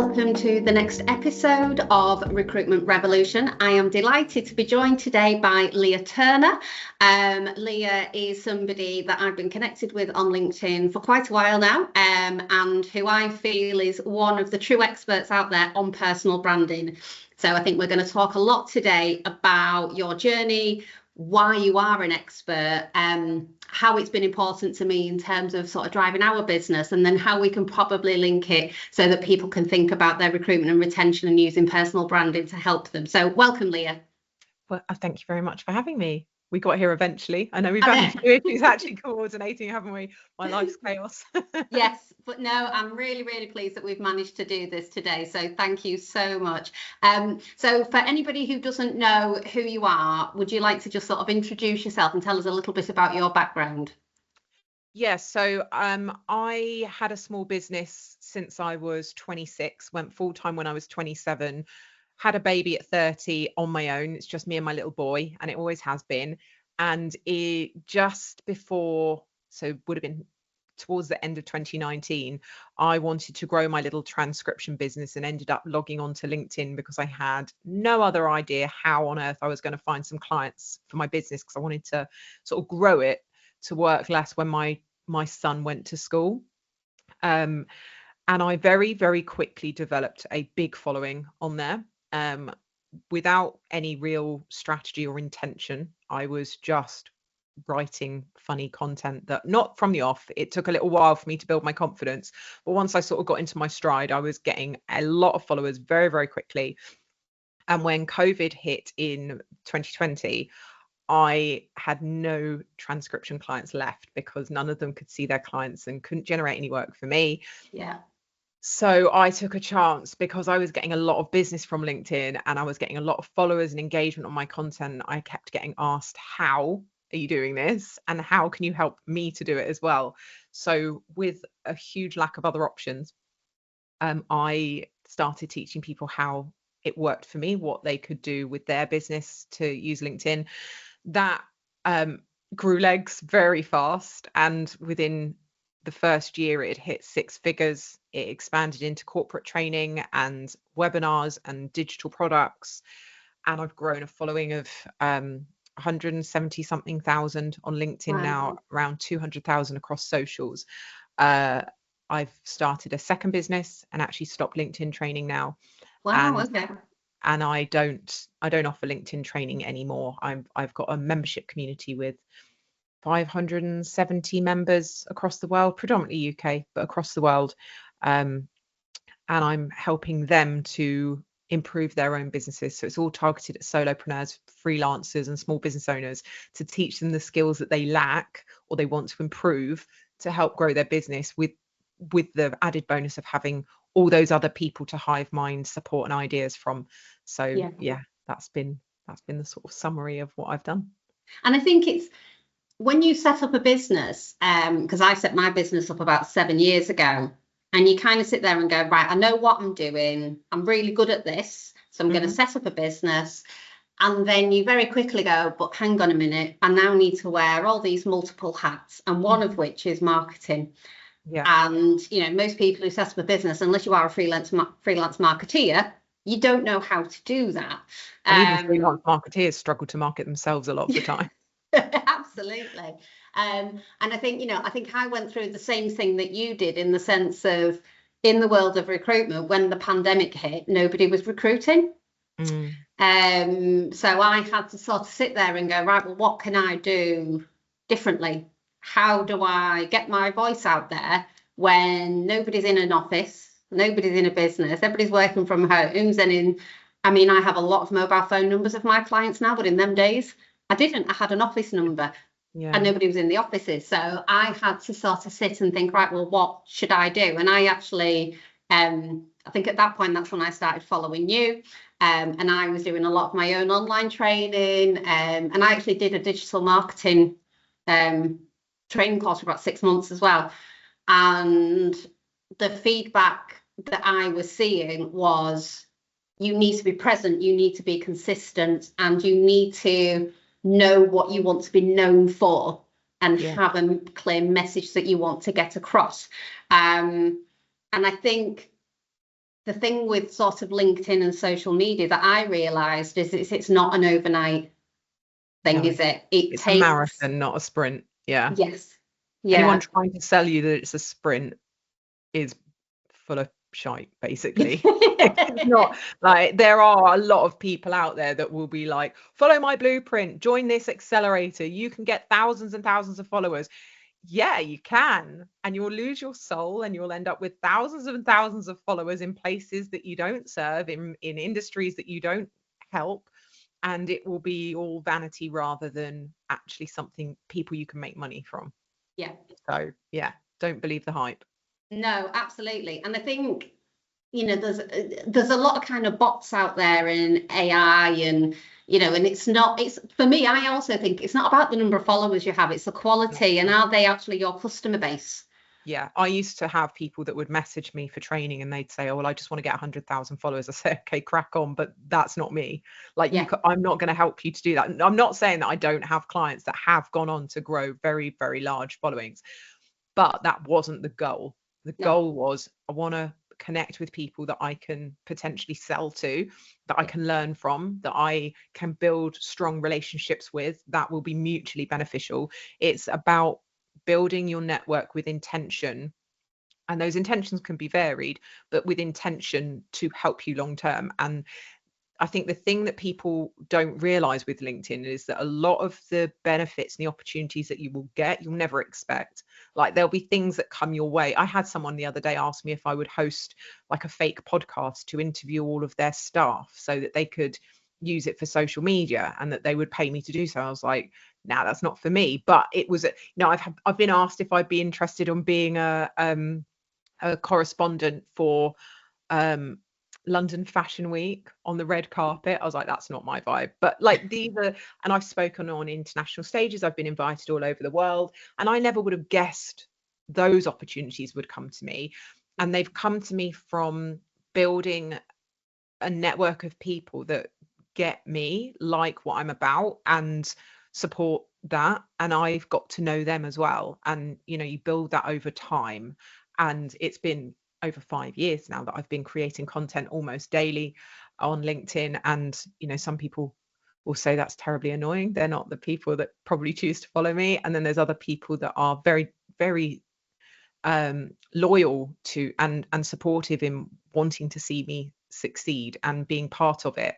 welcome to the next episode of Recruitment Revolution. I am delighted to be joined today by Leah Turner. Leah is somebody that I've been connected with on LinkedIn for quite a while now, and who I feel is one of the true experts out there on personal branding. So I think we're going to talk a lot today about your journey, why you are an expert, how it's been important to me in terms of sort of driving our business, and then how we can probably link it so that people can think about their recruitment and retention and using personal branding to help them. So welcome, Leah. Well, thank you very much for having me. We got here eventually. I know we've had a few issues actually coordinating, haven't we? My life's chaos. Yes, but no, I'm really, really pleased that we've managed to do this today. So thank you so much. So for anybody who doesn't know who you are, would you like to just sort of introduce yourself and tell us a little bit about your background? Yes, so I had a small business since I was 26, went full-time when I was 27, had a baby at 30 on my own. It's just me and my little boy, and it always has been. And it just before, so would have been towards the end of 2019, I wanted to grow my little transcription business and ended up logging onto LinkedIn because I had no other idea how on earth I was going to find some clients for my business, because I wanted to sort of grow it to work less when my son went to school. And I very, very quickly developed a big following on there. Without any real strategy or intention. I was just writing funny content that, not from the off, it took a little while for me to build my confidence, but once I sort of got into my stride, I was getting a lot of followers very, very quickly. And when COVID hit in 2020, I had no transcription clients left because none of them could see their clients and couldn't generate any work for me. Yeah. So I took a chance because I was getting a lot of business from LinkedIn and I was getting a lot of followers and engagement on my content. I kept getting asked, how are you doing this? And how can you help me to do it as well? So with a huge lack of other options, I started teaching people how it worked for me, what they could do with their business to use LinkedIn. That grew legs very fast. And within the first year, it hit 6 figures. It expanded into corporate training and webinars and digital products. And I've grown a following of 170 something thousand on LinkedIn. Wow. Now, around 200,000 across socials. I've started a second business and actually stopped LinkedIn training now. Wow, okay. And I don't offer LinkedIn training anymore. I've got a membership community with 570 members across the world, predominantly UK, but across the world. And I'm helping them to improve their own businesses. So it's all targeted at solopreneurs, freelancers, and small business owners to teach them the skills that they lack or they want to improve to help grow their business, with the added bonus of having all those other people to hive mind support and ideas from. So yeah, that's been the sort of summary of what I've done. And I think it's when you set up a business, because I set my business up about 7 years ago, and you kind of sit there and go, right, I know what I'm doing. I'm really good at this. So I'm going to set up a business. And then you very quickly go, but hang on a minute, I now need to wear all these multiple hats, and one of which is marketing. Yeah. And, you know, most people who set up a business, unless you are a freelance marketeer, you don't know how to do that. And even freelance marketeers struggle to market themselves a lot of the time. Absolutely. And I think, I went through the same thing that you did, in the sense of, in the world of recruitment, when the pandemic hit, nobody was recruiting. So I had to sort of sit there and go, right, well, what can I do differently? How do I get my voice out there when nobody's in an office, nobody's in a business, everybody's working from homes? And I have a lot of mobile phone numbers of my clients now, but in them days, I didn't. I had an office number, and nobody was in the offices. So I had to sort of sit and think, right, well, what should I do? And I actually, I think at that point, that's when I started following you. And I was doing a lot of my own online training. And I actually did a digital marketing training course for about 6 months as well. And the feedback that I was seeing was, you need to be present, you need to be consistent, and you need to know what you want to be known for, and have a clear message that you want to get across. And I think the thing with sort of LinkedIn and social media that I realized is it's not an overnight thing, No, is it? it's a marathon, not a sprint. Yeah. Yes. Anyone Yeah. trying to sell you that it's a sprint is full of shite, basically. It's not like, there are a lot of people out there that will be like, follow my blueprint, join this accelerator, you can get thousands and thousands of followers. Yeah, you can, and you'll lose your soul, and you'll end up with thousands and thousands of followers in places that you don't serve, in industries that you don't help, and it will be all vanity rather than actually something people you can make money from. Yeah. So yeah, don't believe the hype. No, absolutely. And I think, there's a lot of kind of bots out there in AI, and and it's for me, I also think it's not about the number of followers you have, it's the quality, and are they actually your customer base? Yeah, I used to have people that would message me for training, and they'd say, oh, well, I just want to get 100,000 followers. I say, okay, crack on, but that's not me. Like, Yeah. I'm not going to help you to do that. I'm not saying that I don't have clients that have gone on to grow very, very large followings, but that wasn't the goal. The No. goal was, I want to connect with people that I can potentially sell to, that I can learn from, that I can build strong relationships with, that will be mutually beneficial. It's about building your network with intention, and those intentions can be varied, but with intention to help you long term. And I think the thing that people don't realize with LinkedIn is that a lot of the benefits and the opportunities that you will get, you'll never expect. Like, there'll be things that come your way. I had someone the other day ask me if I would host like a fake podcast to interview all of their staff so that they could use it for social media, and that they would pay me to do so. I was like, nah, that's not for me. But it was, I've been asked if I'd be interested in being a correspondent for London Fashion Week on the red carpet. I was like, that's not my vibe. But like, these are, and I've spoken on international stages, I've been invited all over the world, and I never would have guessed those opportunities would come to me. And they've come to me from building a network of people that get me, like what I'm about, and support that. And I've got to know them as well. And you build that over time. And it's been over 5 years now that I've been creating content almost daily on LinkedIn. And some people will say that's terribly annoying. They're not the people that probably choose to follow me. And then there's other people that are very, very loyal to and supportive in wanting to see me succeed and being part of it,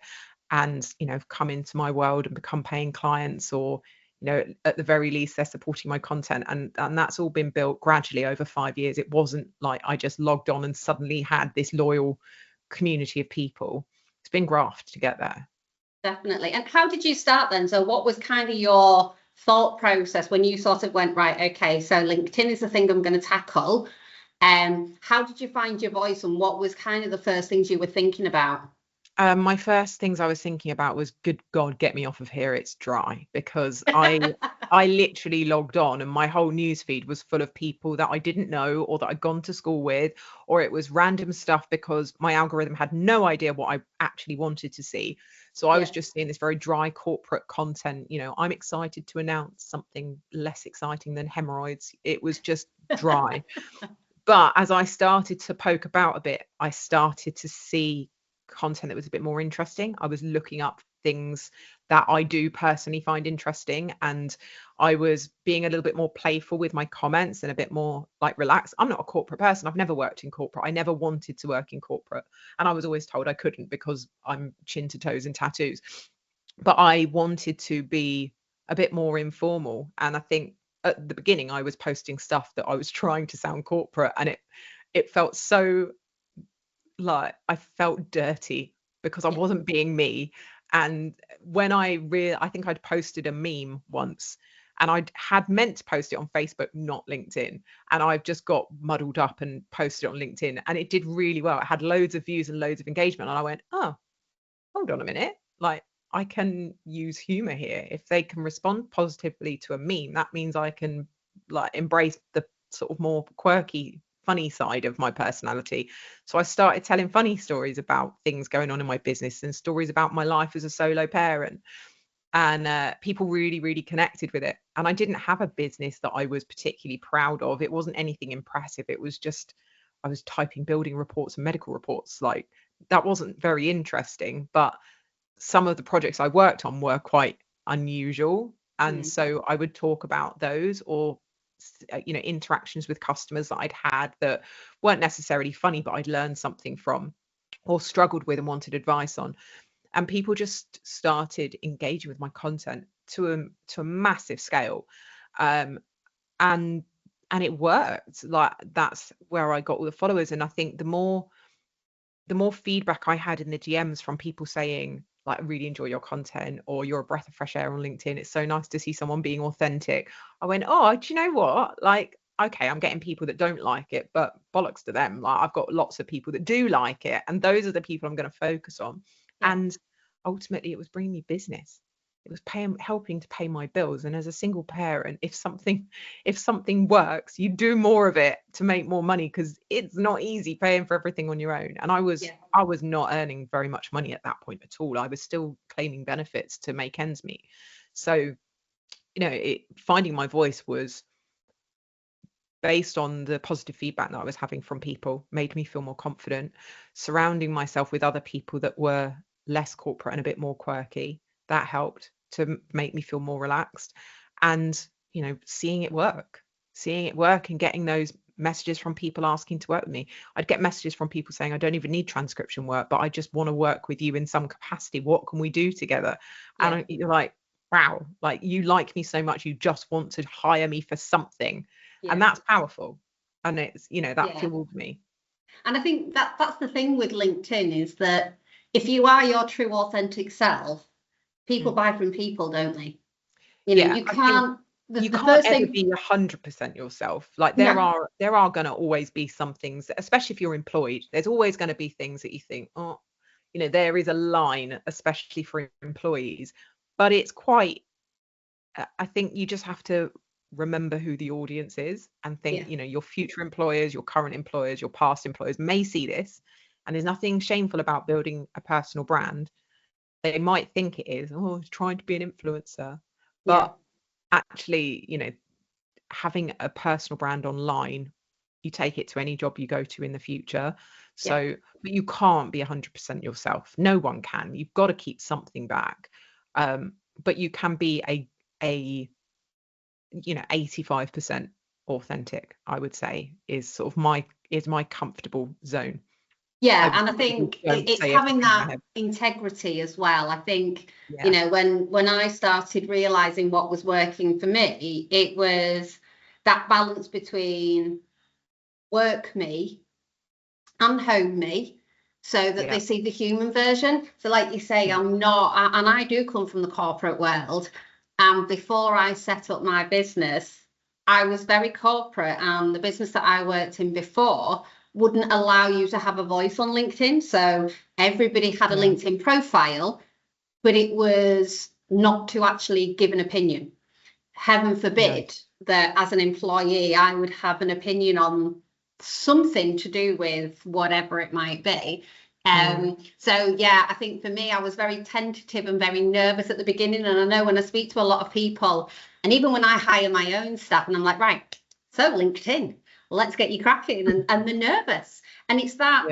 and come into my world and become paying clients, or at the very least they're supporting my content, and that's all been built gradually over 5 years. It wasn't like I just logged on and suddenly had this loyal community of people. It's been graft to get there. Definitely. And how did you start then? So what was kind of your thought process when you sort of went, right, okay, so LinkedIn is the thing I'm going to tackle? How did you find your voice, and what was kind of the first things you were thinking about? My first things I was thinking about was, good God, get me off of here. It's dry. Because I literally logged on and my whole newsfeed was full of people that I didn't know, or that I'd gone to school with, or it was random stuff because my algorithm had no idea what I actually wanted to see. So I was just seeing this very dry corporate content. I'm excited to announce something less exciting than hemorrhoids. It was just dry. But as I started to poke about a bit, I started to see content that was a bit more interesting. I was looking up things that I do personally find interesting, and I was being a little bit more playful with my comments and a bit more like relaxed. I'm not a corporate person. I've never worked in corporate. I never wanted to work in corporate, and I was always told I couldn't because I'm chin to toes in tattoos. But I wanted to be a bit more informal, and I think at the beginning I was posting stuff that I was trying to sound corporate, and it felt so, like, I felt dirty because I wasn't being me. And when I think I'd posted a meme once, and I had meant to post it on Facebook, not LinkedIn, and I've just got muddled up and posted it on LinkedIn, and it did really well. It had loads of views and loads of engagement, and I went, oh, hold on a minute, like, I can use humor here. If they can respond positively to a meme, that means I can like embrace the sort of more quirky, funny side of my personality. So I started telling funny stories about things going on in my business and stories about my life as a solo parent. And people really, really connected with it. And I didn't have a business that I was particularly proud of. It wasn't anything impressive. It was just I was typing building reports and medical reports. Like, that wasn't very interesting, but some of the projects I worked on were quite unusual. And so I would talk about those, or interactions with customers that I'd had that weren't necessarily funny, but I'd learned something from, or struggled with and wanted advice on. And people just started engaging with my content to a massive scale. And it worked. Like, that's where I got all the followers. And I think the more feedback I had in the DMs from people saying, like, I really enjoy your content, or you're a breath of fresh air on LinkedIn, it's so nice to see someone being authentic, I went, oh, do you know what? Like, okay, I'm getting people that don't like it, but bollocks to them. Like, I've got lots of people that do like it, and those are the people I'm going to focus on. Yeah. And ultimately, it was bringing me business. It was helping to pay my bills. And as a single parent, if something works, you do more of it to make more money, because it's not easy paying for everything on your own. And I was not earning very much money at that point at all. I was still claiming benefits to make ends meet. So, finding my voice was based on the positive feedback that I was having from people, made me feel more confident. Surrounding myself with other people that were less corporate and a bit more quirky, that helped to make me feel more relaxed. And seeing it work and getting those messages from people asking to work with me. I'd get messages from people saying, I don't even need transcription work, but I just want to work with you in some capacity. What can we do together? And you're like, wow, like, you like me so much, you just want to hire me for something. And that's powerful. And it's, that fueled me. And I think that's the thing with LinkedIn, is that if you are your true authentic self, people buy from people, don't they? You can't. You can't ever be 100% yourself. Like, there are going to always be some things, especially if you're employed, there's always going to be things that you think, oh, there is a line, especially for employees. But it's quite, I think you just have to remember who the audience is, and think, your future employers, your current employers, your past employers may see this, and there's nothing shameful about building a personal brand. They might think it is, oh, trying to be an influencer, but actually, having a personal brand online, you take it to any job you go to in the future. So, but you can't be 100% yourself. No one can. You've got to keep something back. But you can be a 85% authentic, I would say, is sort of my comfortable zone. Yeah, and I think it's having that integrity as well. I think, when I started realizing what was working for me, it was that balance between work me and home me, so that they see the human version. So like you say, I'm not, and I do come from the corporate world. And before I set up my business, I was very corporate, and the business that I worked in before wouldn't allow you to have a voice on LinkedIn. So everybody had a LinkedIn profile, but it was not to actually give an opinion. Heaven forbid that as an employee, I would have an opinion on something to do with whatever it might be. So I think for me, I was very tentative and very nervous at the beginning. And I know when I speak to a lot of people, and even when I hire my own staff, and I'm like, right, so LinkedIn, let's get you cracking, and they're nervous. And it's that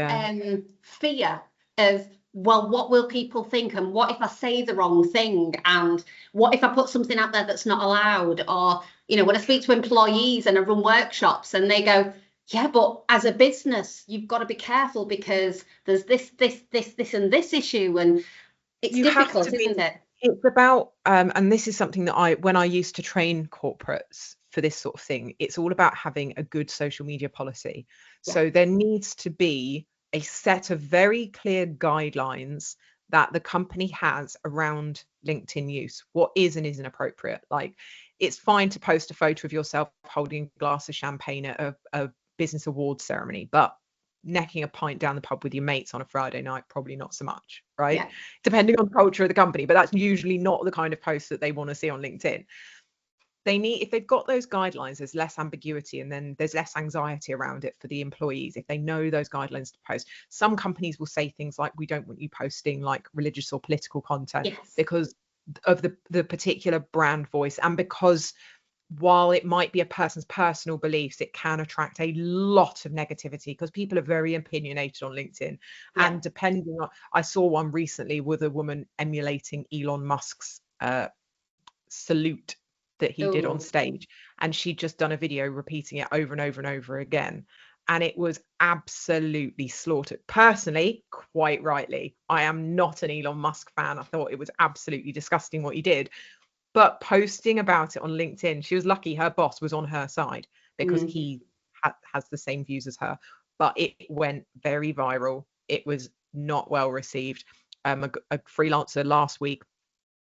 fear of, well, what will people think? And what if I say the wrong thing? And what if I put something out there that's not allowed? Or, when I speak to employees and I run workshops, and they go, yeah, but as a business, you've got to be careful because there's this, and this issue. And it's difficult, isn't it? It's about, and this is something that when I used to train corporates for this sort of thing, it's all about having a good social media policy. So there needs to be a set of very clear guidelines that the company has around LinkedIn use, what is and isn't appropriate. Like, it's fine to post a photo of yourself holding a glass of champagne at a business awards ceremony, but necking a pint down the pub with your mates on a Friday night, probably not so much, right? Depending on the culture of the company, but that's usually not the kind of post that they want to see on LinkedIn. If they've got those guidelines, there's less ambiguity, and then there's less anxiety around it for the employees if they know those guidelines to post. Some companies will say things like, we don't want you posting like religious or political content because of the particular brand voice, and because while it might be a person's personal beliefs, it can attract a lot of negativity because people are very opinionated on LinkedIn. Yeah. And depending on, I saw one recently with a woman emulating Elon Musk's salute that he did on stage, and she'd just done a video repeating it over and over and over again, and it was absolutely slaughtered. Personally, quite rightly, I am not an Elon Musk fan. I thought it was absolutely disgusting what he did, but posting about it on LinkedIn, she was lucky her boss was on her side because he has the same views as her, but it went very viral. It was not well received. A freelancer last week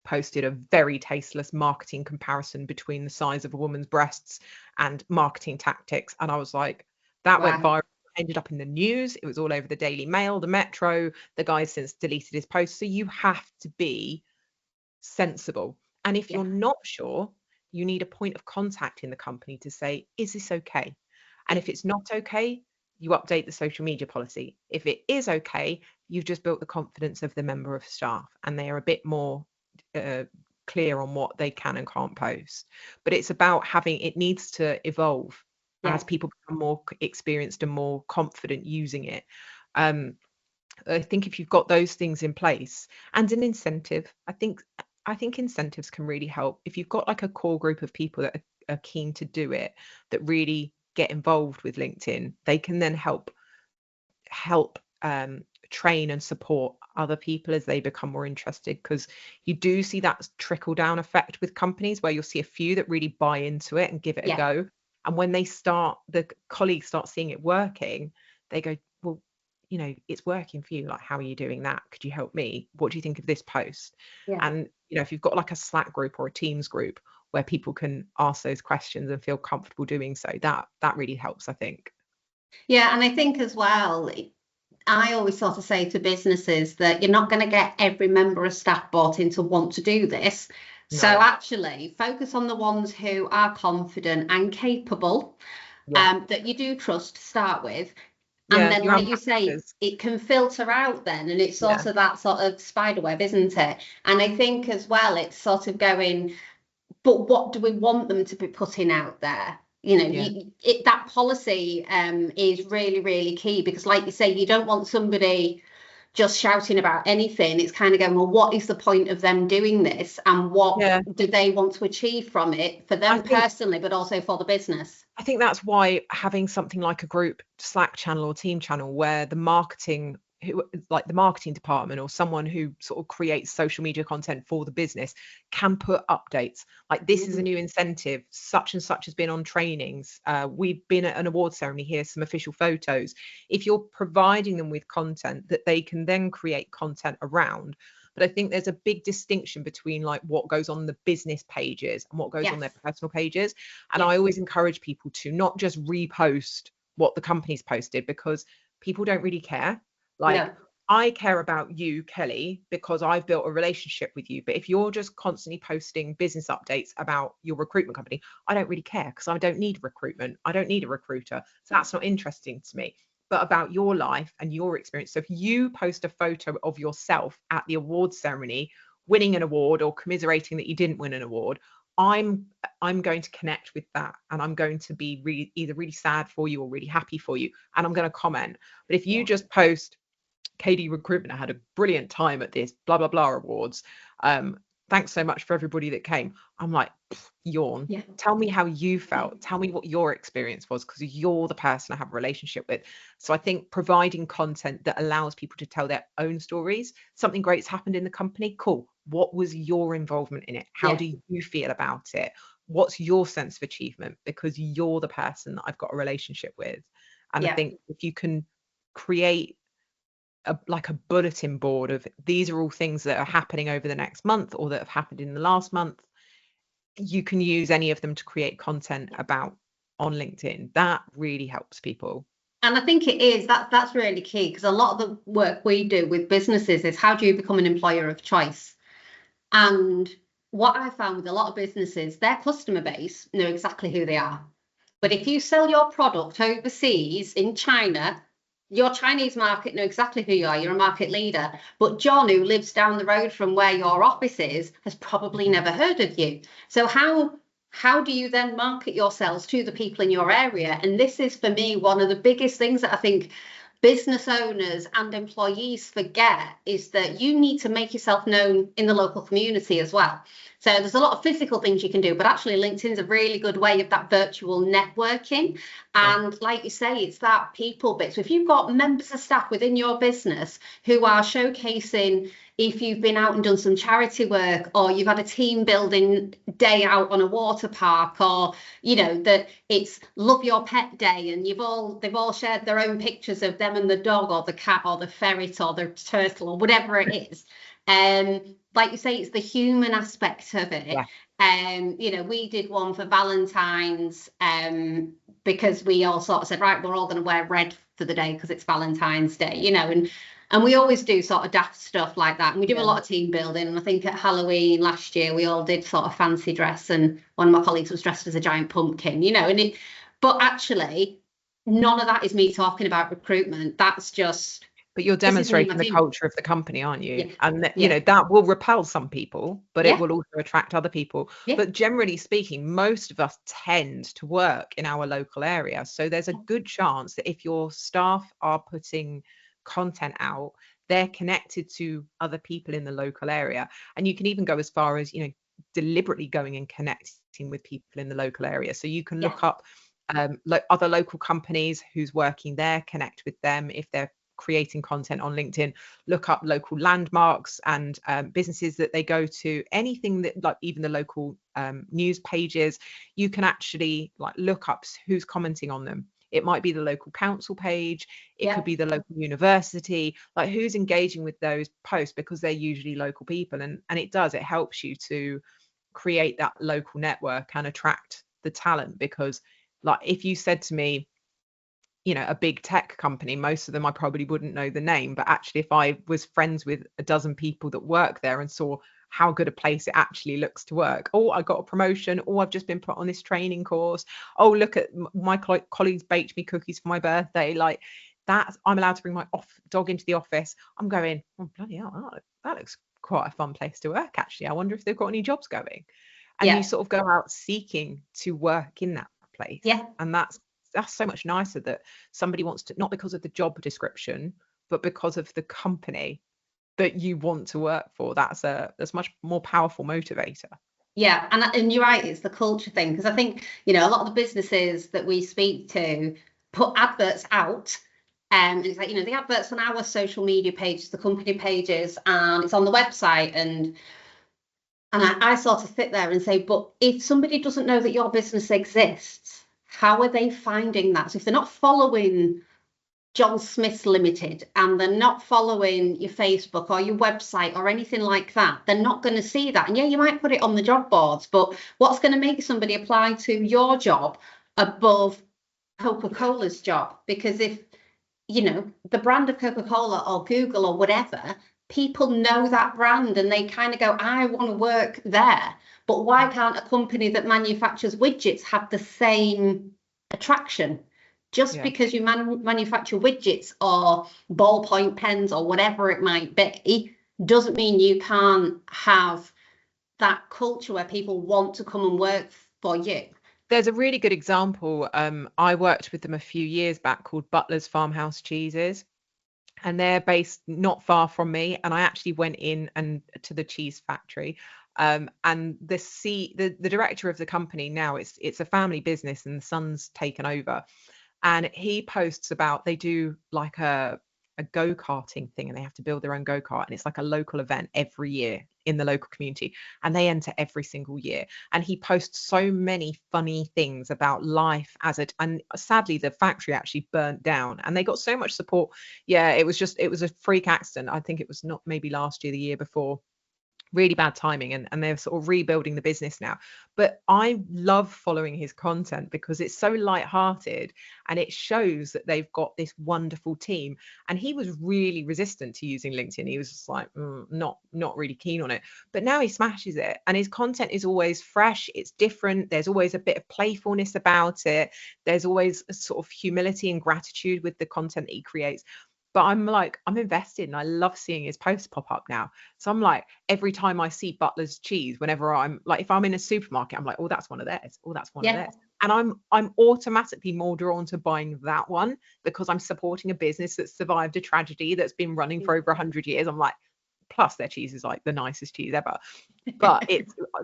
posted a very tasteless marketing comparison between the size of a woman's breasts and marketing tactics. And I was like, that went viral, ended up in the news. It was all over the Daily Mail, the Metro. The guy's since deleted his post. So you have to be sensible. And if you're not sure, you need a point of contact in the company to say, is this okay? And if it's not okay, you update the social media policy. If it is okay, you've just built the confidence of the member of staff and they are a bit more clear on what they can and can't post. But it's about having, it needs to evolve as people become more experienced and more confident using it. I think if you've got those things in place and an incentive, I think incentives can really help. If you've got like a core group of people that are keen to do it, that really get involved with LinkedIn, they can then help train and support other people as they become more interested, because you do see that trickle down effect with companies where you'll see a few that really buy into it and give it a go. And when the colleagues start seeing it working, they go, well, you know, it's working for you. Like, how are you doing that? Could you help me? What do you think of this post? And, you know, if you've got like a Slack group or a Teams group where people can ask those questions and feel comfortable doing so, that really helps, I think. Yeah, and I think as well, I always sort of say to businesses that you're not going to get every member of staff bought in to want to do this. No. So actually focus on the ones who are confident and capable, that you do trust to start with. And then, like you say, it can filter out then, and it's sort of that sort of spider web, isn't it? And I think as well, it's sort of going, but what do we want them to be putting out there? You know, that policy is really, really key, because like you say, you don't want somebody just shouting about anything. It's kind of going, well, what is the point of them doing this, and what do they want to achieve from it for them personally, but also for the business? I think that's why having something like a group Slack channel or team channel where the marketing department or someone who sort of creates social media content for the business can put updates like, this is a new incentive, such and such has been on trainings, we've been at an award ceremony, here's some official photos. If you're providing them with content that they can then create content around. But I think there's a big distinction between like what goes on the business pages and what goes on their personal pages. And I always encourage people to not just repost what the company's posted, because people don't really care. Like, I care about you, Kelly, because I've built a relationship with you. But if you're just constantly posting business updates about your recruitment company, I don't really care, because I don't need recruitment. I don't need a recruiter. So that's not interesting to me. But about your life and your experience. So if you post a photo of yourself at the awards ceremony, winning an award or commiserating that you didn't win an award, I'm going to connect with that, and I'm going to be either really sad for you or really happy for you, and I'm going to comment. But if you just post, KD Recruitment, I had a brilliant time at this blah blah blah awards, thanks so much for everybody that came, I'm like, yawn. Tell me how you felt, tell me what your experience was, because you're the person I have a relationship with. So I think providing content that allows people to tell their own stories, something great's happened in the company, cool, what was your involvement in it, how do you feel about it, what's your sense of achievement, because you're the person that I've got a relationship with. And I think if you can create like a bulletin board of, these are all things that are happening over the next month or that have happened in the last month, you can use any of them to create content about on LinkedIn. That really helps people. And I think it is that's really key, because a lot of the work we do with businesses is, how do you become an employer of choice? And what I found with a lot of businesses, their customer base know exactly who they are. But if you sell your product overseas in China, your Chinese market know exactly who you are. You're a market leader. But John, who lives down the road from where your office is, has probably never heard of you. So how how do you then market yourselves to the people in your area? And this is, for me, one of the biggest things that I think business owners and employees forget, is that you need to make yourself known in the local community as well. So there's a lot of physical things you can do, but actually LinkedIn's a really good way of that virtual networking. And like you say, it's that people bit. So if you've got members of staff within your business who are showcasing, if you've been out and done some charity work, or you've had a team building day out on a water park, or that it's Love Your Pet Day, and they've all shared their own pictures of them and the dog or the cat or the ferret or the turtle or whatever it is. Like you say, it's the human aspect of it. We did one for Valentine's, because we all sort of said, right, we're all going to wear red for the day because it's Valentine's Day, and we always do sort of daft stuff like that. And we do a lot of team building. And I think at Halloween last year, we all did sort of fancy dress. And one of my colleagues was dressed as a giant pumpkin, but actually, none of that is me talking about recruitment. That's just... But you're demonstrating the culture of the company, aren't you? And that will repel some people, but it will also attract other people. But generally speaking, most of us tend to work in our local area. So there's a good chance that if your staff are putting content out, they're connected to other people in the local area. And you can even go as far as deliberately going and connecting with people in the local area. So you can look up other local companies who's working there, connect with them. If they're creating content on LinkedIn, look up local landmarks and businesses that they go to, anything that, like even the local news pages, you can actually look up who's commenting on them. It might be the local council page. It could be the local university, who's engaging with those posts, because they're usually local people. And it helps you to create that local network and attract the talent. Because if you said to me, a big tech company, most of them I probably wouldn't know the name, but actually if I was friends with a dozen people that work there and saw how good a place it actually looks to work, oh, I got a promotion, oh, I've just been put on this training course, oh, look at my colleagues baked me cookies for my birthday, that, I'm allowed to bring my dog into the office, I'm going, oh, bloody hell, that looks quite a fun place to work, actually. I wonder if they've got any jobs going. And you sort of go out seeking to work in that place. And that's so much nicer that somebody wants to, not because of the job description, but because of the company that you want to work for. That's much more powerful motivator. And you're right, it's the culture thing, because I think a lot of the businesses that we speak to put adverts out, and it's the adverts on our social media pages, the company pages, and it's on the website, and I sort of sit there and say, but if somebody doesn't know that your business exists, how are they finding that? So if they're not following John Smith Limited and they're not following your Facebook or your website or anything like that, they're not going to see that. And you might put it on the job boards, but what's going to make somebody apply to your job above Coca-Cola's job? Because if, the brand of Coca-Cola or Google or whatever, people know that brand and they kind of go, I want to work there. But why can't a company that manufactures widgets have the same attraction? Just because you manufacture widgets or ballpoint pens or whatever it might be, doesn't mean you can't have that culture where people want to come and work for you. There's a really good example. I worked with them a few years back, called Butler's Farmhouse Cheeses. And they're based not far from me. And I actually went in and to the cheese factory. And the director of the company now, it's a family business and the son's taken over. And he posts about, they do like a go-karting thing, and they have to build their own go-kart, and it's like a local event every year in the local community, and they enter every single year. And he posts so many funny things about life and sadly the factory actually burnt down, and they got so much support. It was a freak accident. I think it was not maybe last year, the year before. Really bad timing, and they're sort of rebuilding the business now. But I love following his content because it's so light-hearted and it shows that they've got this wonderful team. And he was really resistant to using LinkedIn. He was just like not really keen on it, but now he smashes it, and his content is always fresh, it's different, there's always a bit of playfulness about it, there's always a sort of humility and gratitude with the content that he creates. But I'm like, I'm invested and I love seeing his posts pop up now. So I'm like, every time I see Butler's cheese, whenever I'm like, if I'm in a supermarket, I'm like, oh, that's one of theirs. Oh, that's one of Yeah. theirs. And I'm automatically more drawn to buying that one because I'm supporting a business that's survived a tragedy that's been running for over 100 years. I'm like, plus their cheese is like the nicest cheese ever. But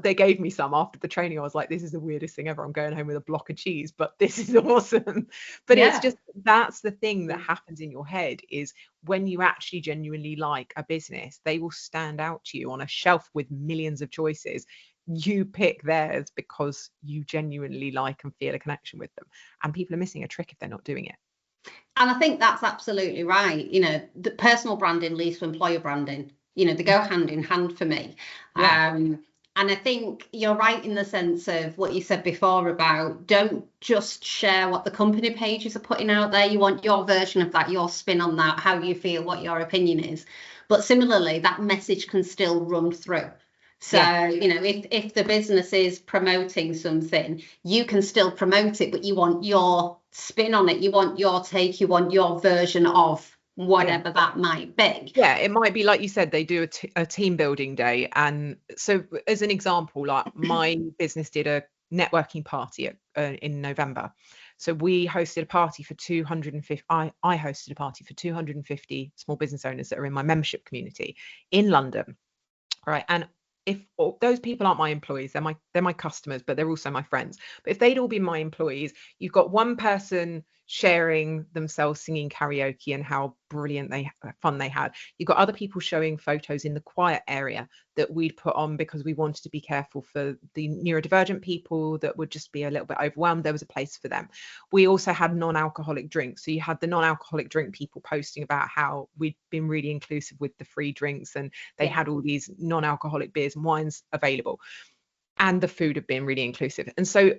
they gave me some after the training. I was like, this is the weirdest thing ever. I'm going home with a block of cheese, but this is awesome. But it's just, that's the thing that happens in your head, is when you actually genuinely like a business, they will stand out to you on a shelf with millions of choices. You pick theirs because you genuinely like and feel a connection with them. And people are missing a trick if they're not doing it. And I think that's absolutely right. You know, the personal branding leads to employer branding. You know, they go hand in hand for me. Yeah. And I think you're right in the sense of what you said before about, don't just share what the company pages are putting out there. You want your version of that, your spin on that, how you feel, what your opinion is. But similarly, that message can still run through. So, you know, if the business is promoting something, you can still promote it, but you want your spin on it. You want your take, you want your version of whatever that might be. Yeah, it might be like you said, they do a team building day. And so as an example, like my business did a networking party in November. So we hosted a party for 250, I hosted a party for 250 small business owners that are in my membership community in London. Right. And if those people aren't my employees, they're my customers, but they're also my friends. But if they'd all been my employees, you've got one person sharing themselves singing karaoke and how brilliant fun they had. You've got other people showing photos in the quiet area that we'd put on because we wanted to be careful for the neurodivergent people that would just be a little bit overwhelmed. There was a place for them. We also had non-alcoholic drinks. So you had the non-alcoholic drink people posting about how we'd been really inclusive with the free drinks, and they had all these non-alcoholic beers and wines available, and the food had been really inclusive. And so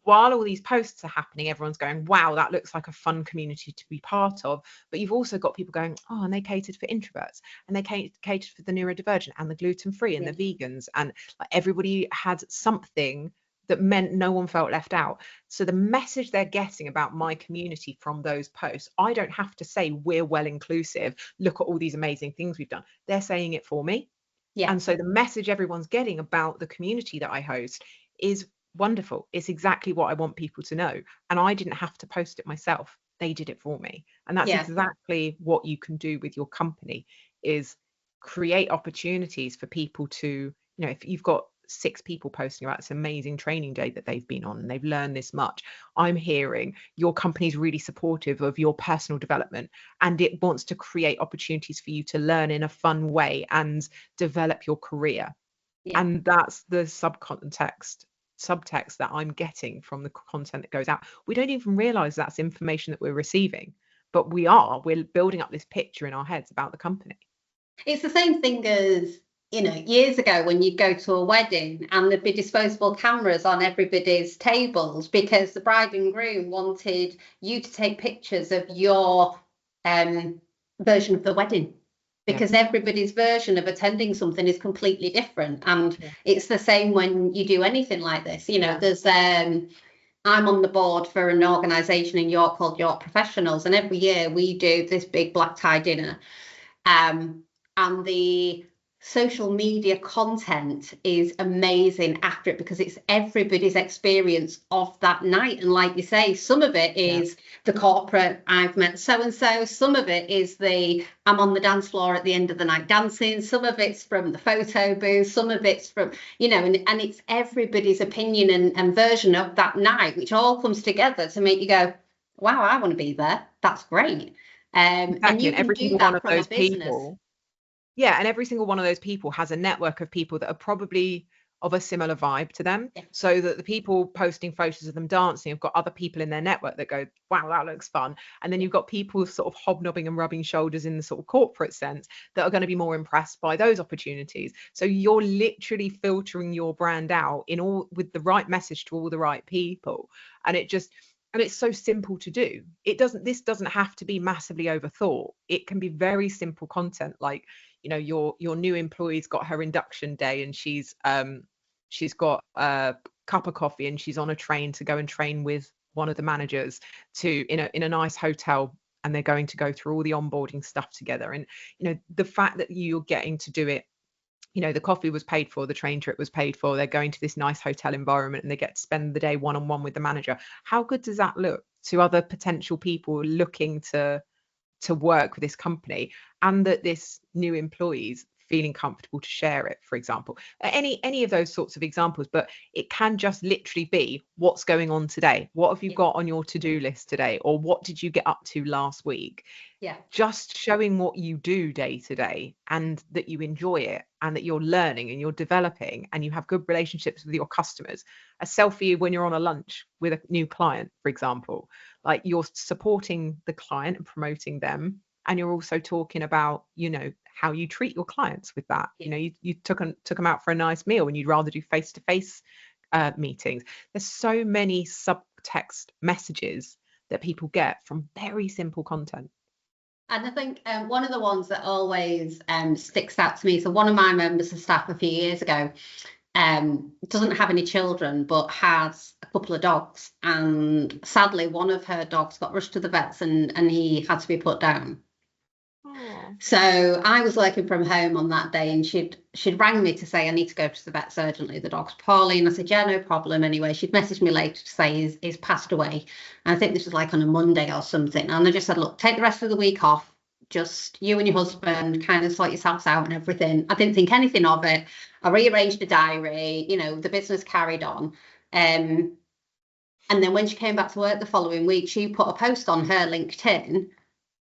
while all these posts are happening, everyone's going, wow, that looks like a fun community to be part of. But you've also got people going, oh, and they catered for introverts, and they catered for the neurodivergent and the gluten-free and the vegans, and like, everybody had something that meant no one felt left out. So the message they're getting about my community from those posts, I don't have to say we're well inclusive, look at all these amazing things we've done. They're saying it for me. And so the message everyone's getting about the community that I host is wonderful. It's exactly what I want people to know. And I didn't have to post it myself. They did it for me. And that's exactly what you can do with your company, is create opportunities for people to, you know, if you've got 6 people posting about this amazing training day that they've been on and they've learned this much, I'm hearing your company's really supportive of your personal development and it wants to create opportunities for you to learn in a fun way and develop your career. And that's the subtext that I'm getting from the content that goes out. We don't even realize that's information that we're receiving, but we're building up this picture in our heads about the company. It's the same thing as, you know, years ago when you'd go to a wedding and there'd be disposable cameras on everybody's tables because the bride and groom wanted you to take pictures of your version of the wedding, because everybody's version of attending something is completely different. And it's the same when you do anything like this. You know, there's I'm on the board for an organisation in York called York Professionals, and every year we do this big black tie dinner. And the social media content is amazing after it because it's everybody's experience of that night. And like you say, some of it is the corporate, I've met so-and-so. Some of it is I'm on the dance floor at the end of the night dancing. Some of it's from the photo booth. Some of it's from, you know, and it's everybody's opinion and version of that night, which all comes together to make you go, wow, I want to be there. That's great. And you can do that from a business. And every single one of those people has a network of people that are probably of a similar vibe to them, so that the people posting photos of them dancing have got other people in their network that go, wow, that looks fun. And then you've got people sort of hobnobbing and rubbing shoulders in the sort of corporate sense that are going to be more impressed by those opportunities. So you're literally filtering your brand out with the right message to all the right people. And it's so simple to do. This doesn't have to be massively overthought. It can be very simple content, like, you know, your new employee's got her induction day and she's got a cup of coffee and she's on a train to go and train with one of the managers in a nice hotel and they're going to go through all the onboarding stuff together. And, you know, the fact that you're getting to do it, you know, the coffee was paid for, the train trip was paid for, they're going to this nice hotel environment and they get to spend the day one-on-one with the manager. How good does that look to other potential people looking to work with this company, and that this new employee's feeling comfortable to share it, for example? Any of those sorts of examples. But it can just literally be, what's going on today, what have you got on your to-do list today, or what did you get up to last week? Yeah. Just showing what you do day to day, and that you enjoy it, and that you're learning and you're developing and you have good relationships with your customers. A selfie when you're on a lunch with a new client, for example, like, you're supporting the client and promoting them, and you're also talking about, you know, how you treat your clients with that. You know, you took them out for a nice meal and you'd rather do face-to-face meetings. There's so many subtext messages that people get from very simple content. And I think one of the ones that always sticks out to me, so one of my members of staff a few years ago doesn't have any children, but has a couple of dogs. And sadly, one of her dogs got rushed to the vets and he had to be put down. Aww. So I was working from home on that day, and she'd rang me to say, I need to go to the vets urgently, the dog's poorly. And I said, yeah, no problem. Anyway, she'd messaged me later to say he's passed away. And I think this was like on a Monday or something. And I just said, look, take the rest of the week off. Just you and your husband kind of sort yourselves out and everything. I didn't think anything of it. I rearranged the diary, you know, the business carried on. And then when she came back to work the following week, she put a post on her LinkedIn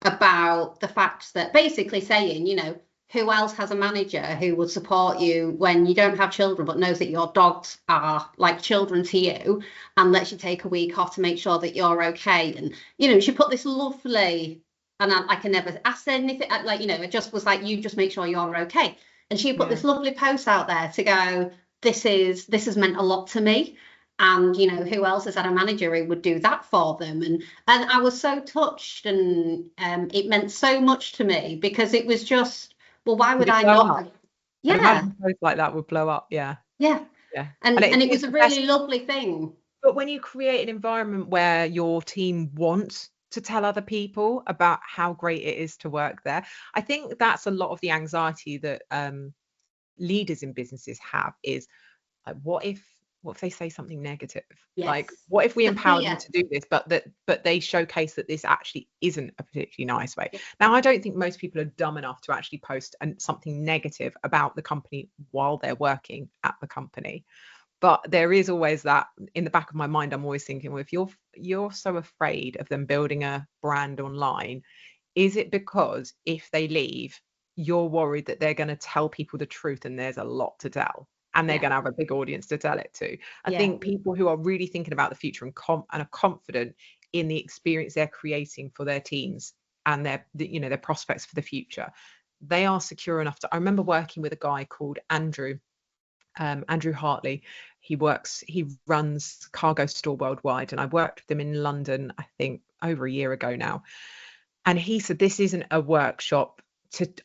about the fact that, basically saying, you know, who else has a manager who would support you when you don't have children, but knows that your dogs are like children to you, and lets you take a week off to make sure that you're okay. And, you know, she put this lovely, and I can never ask anything, like, you know, it just was like, you just make sure you're okay. And she put this lovely post out there to go, this has meant a lot to me. And, you know, who else has had a manager who would do that for them? And I was so touched, and it meant so much to me, because it was just, well, why would I not? Yeah, post like that would blow up. Yeah. And it was a really lovely thing. But when you create an environment where your team wants to tell other people about how great it is to work there, I think that's a lot of the anxiety that leaders in businesses have, is like, what if they say something negative? Yes. Like, what if we empower them to do this, but they showcase that this actually isn't a particularly nice way? Now, I don't think most people are dumb enough to actually post something negative about the company while they're working at the company. But there is always that in the back of my mind. I'm always thinking, well, if you're so afraid of them building a brand online, is it because if they leave, you're worried that they're going to tell people the truth and there's a lot to tell, and they're going to have a big audience to tell it to? I think people who are really thinking about the future and are confident in the experience they're creating for their teams and their prospects for the future, they are secure enough to. I remember working with a guy called Andrew Hartley. He runs Cargo Store Worldwide, and I worked with him in London, I think over a year ago now. And he said, this isn't a workshop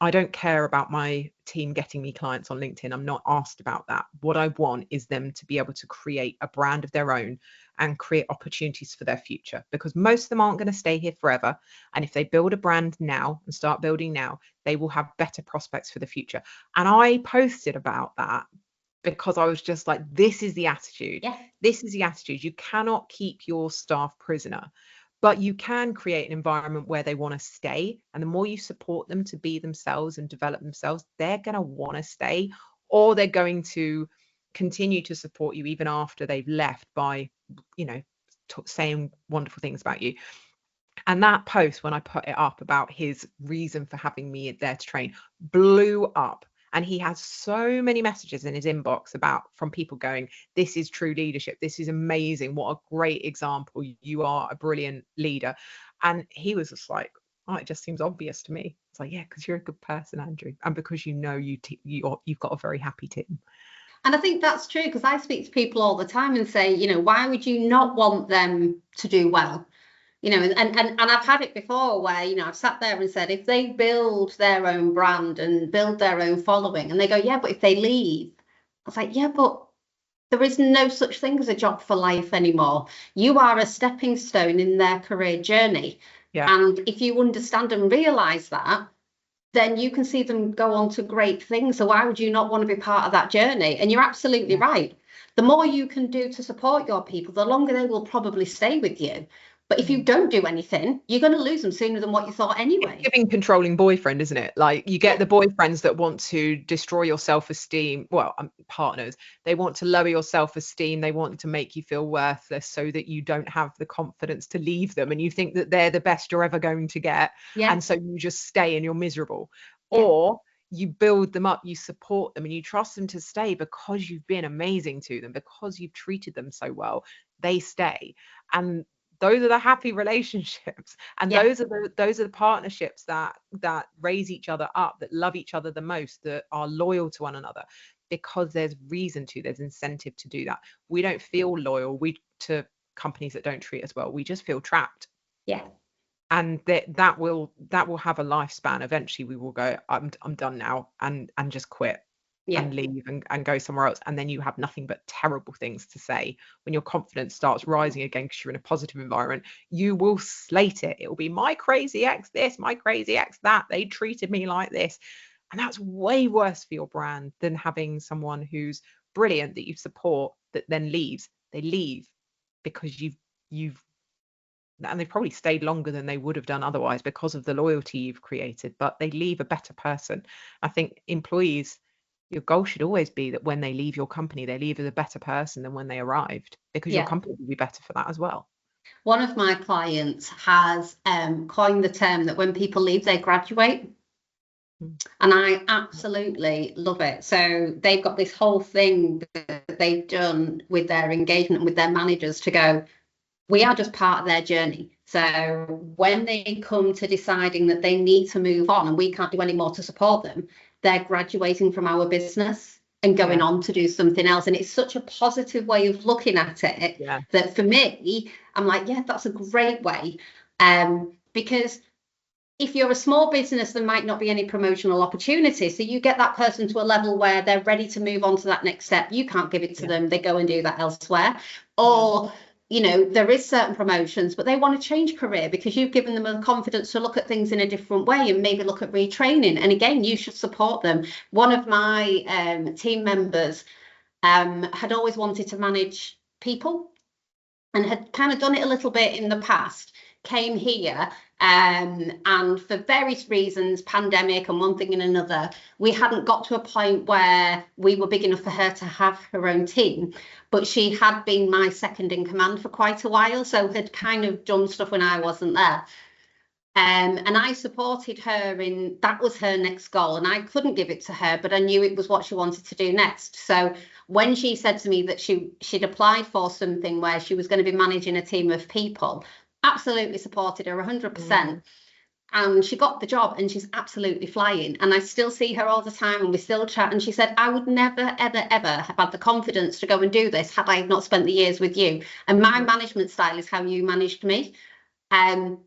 I don't care about my team getting me clients on LinkedIn. I'm not asked about that. What I want is them to be able to create a brand of their own and create opportunities for their future, because most of them aren't going to stay here forever. And if they build a brand now and start building now, they will have better prospects for the future. And I posted about that because I was just like, this is the attitude. Yeah. This is the attitude. You cannot keep your staff prisoner, but you can create an environment where they want to stay. And the more you support them to be themselves and develop themselves, they're going to want to stay, or they're going to continue to support you even after they've left by, saying wonderful things about you. And that post, when I put it up about his reason for having me there to train, blew up. And he has so many messages in his inbox from people going, this is true leadership. This is amazing. What a great example. You are a brilliant leader. And he was just like, oh, it just seems obvious to me. It's like, yeah, because you're a good person, Andrew. And because you've got a very happy team. And I think that's true, because I speak to people all the time and say, why would you not want them to do well? And I've had it before where, I've sat there and said, if they build their own brand and build their own following, and they go, yeah, but if they leave, I was like, yeah, but there is no such thing as a job for life anymore. You are a stepping stone in their career journey. And if you understand and realize that, then you can see them go on to great things. So why would you not want to be part of that journey? And you're absolutely right. The more you can do to support your people, the longer they will probably stay with you. But if you don't do anything, you're going to lose them sooner than what you thought anyway. It's giving controlling boyfriend, isn't it? Like, you get the boyfriends that want to destroy your self-esteem. Well, partners, they want to lower your self-esteem. They want to make you feel worthless so that you don't have the confidence to leave them. And you think that they're the best you're ever going to get. And so you just stay and you're miserable. Or you build them up, you support them, and you trust them to stay because you've been amazing to them, because you've treated them so well. They stay. And those are the happy relationships, and those are the partnerships that raise each other up, that love each other the most, that are loyal to one another, because there's incentive to do that. We don't feel loyal to companies that don't treat us well. We just feel trapped. And that will have a lifespan. Eventually we will go, I'm done now, and just quit. And leave and go somewhere else. And then you have nothing but terrible things to say. When your confidence starts rising again because you're in a positive environment, you will slate it. It will be, my crazy ex this, my crazy ex that, they treated me like this. And that's way worse for your brand than having someone who's brilliant that you support that then leaves. They leave because and they've probably stayed longer than they would have done otherwise because of the loyalty you've created, but they leave a better person. I think employees, your goal should always be that when they leave your company, they leave as a better person than when they arrived, because your company will be better for that as well. One of my clients has coined the term that when people leave, they graduate. And I absolutely love it. So they've got this whole thing that they've done with their engagement with their managers to go, we are just part of their journey. So when they come to deciding that they need to move on and we can't do any more to support them, they're graduating from our business and going on to do something else. And it's such a positive way of looking at it that for me, I'm like, that's a great way. Because if you're a small business, there might not be any promotional opportunity. So you get that person to a level where they're ready to move on to that next step. You can't give it to them. They go and do that elsewhere. Or there is certain promotions, but they want to change career because you've given them the confidence to look at things in a different way and maybe look at retraining. And again, you should support them. One of my team members had always wanted to manage people and had kind of done it a little bit in the past, came here and for various reasons, pandemic and one thing and another, we hadn't got to a point where we were big enough for her to have her own team, but she had been my second in command for quite a while, so had kind of done stuff when I wasn't there. And I supported her in, that was her next goal, and I couldn't give it to her, but I knew it was what she wanted to do next. So when she said to me that she'd applied for something where she was going to be managing a team of people, absolutely supported her 100%. And she got the job and she's absolutely flying. And I still see her all the time and we still chat. And she said, I would never, ever, ever have had the confidence to go and do this had I not spent the years with you. And my management style is how you managed me. And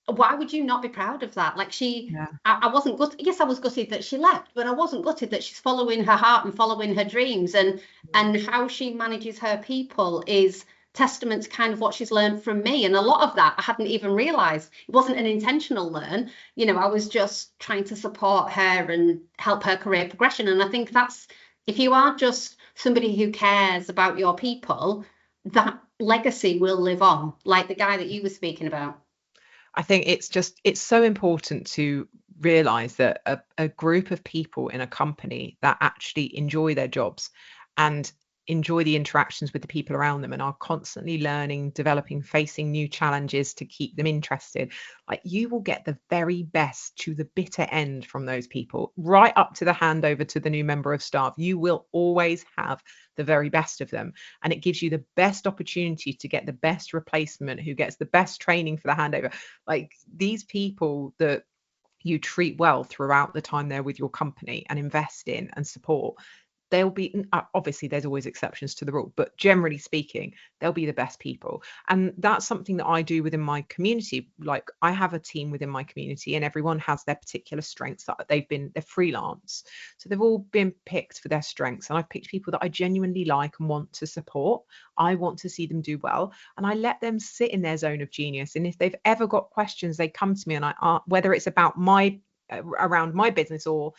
why would you not be proud of that? Like I wasn't gutted. Yes, I was gutted that she left, but I wasn't gutted that she's following her heart and following her dreams. And how she manages her people is testament to kind of what she's learned from me. And a lot of that I hadn't even realized. It wasn't an intentional learn. I was just trying to support her and help her career progression. And I think that's, if you are just somebody who cares about your people, that legacy will live on, like the guy that you were speaking about. I think it's so important to realize that a group of people in a company that actually enjoy their jobs and enjoy the interactions with the people around them and are constantly learning, developing, facing new challenges to keep them interested, like, you will get the very best to the bitter end from those people, right up to the handover to the new member of staff. You will always have the very best of them, and it gives you the best opportunity to get the best replacement who gets the best training for the handover. Like, these people that you treat well throughout the time they're with your company and invest in and support, they'll be, obviously there's always exceptions to the rule, but generally speaking, they'll be the best people. And that's something that I do within my community. Like, I have a team within my community, and everyone has their particular strengths that they're freelance. So they've all been picked for their strengths. And I've picked people that I genuinely like and want to support. I want to see them do well. And I let them sit in their zone of genius. And if they've ever got questions, they come to me, and whether it's about around my business, or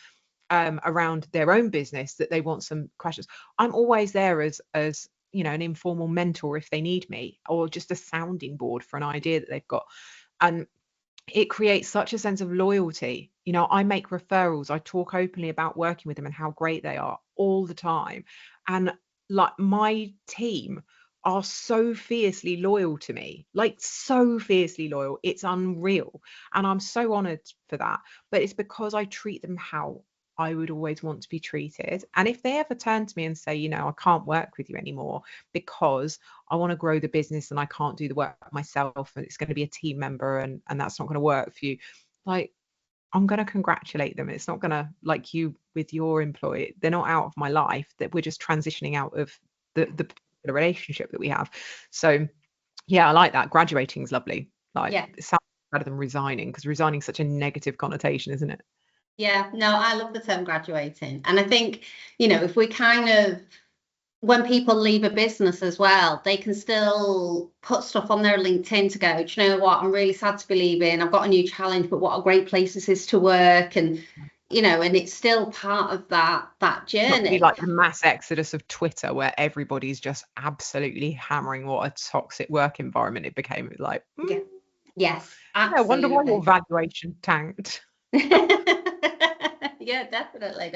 around their own business, that they want some questions, I'm always there as an informal mentor if they need me, or just a sounding board for an idea that they've got. And it creates such a sense of loyalty. I make referrals, I talk openly about working with them and how great they are all the time. And like, my team are so fiercely loyal to me, like so fiercely loyal, it's unreal. And I'm so honored for that. But it's because I treat them how I would always want to be treated. And if they ever turn to me and say, I can't work with you anymore because I want to grow the business and I can't do the work myself, and it's going to be a team member, and that's not going to work for you, like, I'm going to congratulate them. It's not going to, like you with your employee, they're not out of my life, that we're just transitioning out of the relationship that we have. So yeah, I like that. Graduating is lovely. Like, it sounds better than resigning, because resigning is such a negative connotation, isn't it? Yeah, no, I love the term graduating. And I think, if we when people leave a business as well, they can still put stuff on their LinkedIn to go, do you know what, I'm really sad to be leaving, I've got a new challenge, but what a great place this is to work. And and it's still part of that journey. Not to be like the mass exodus of Twitter, where everybody's just absolutely hammering what a toxic work environment it became. Like, yes, absolutely. I wonder why your valuation tanked. Yeah, definitely.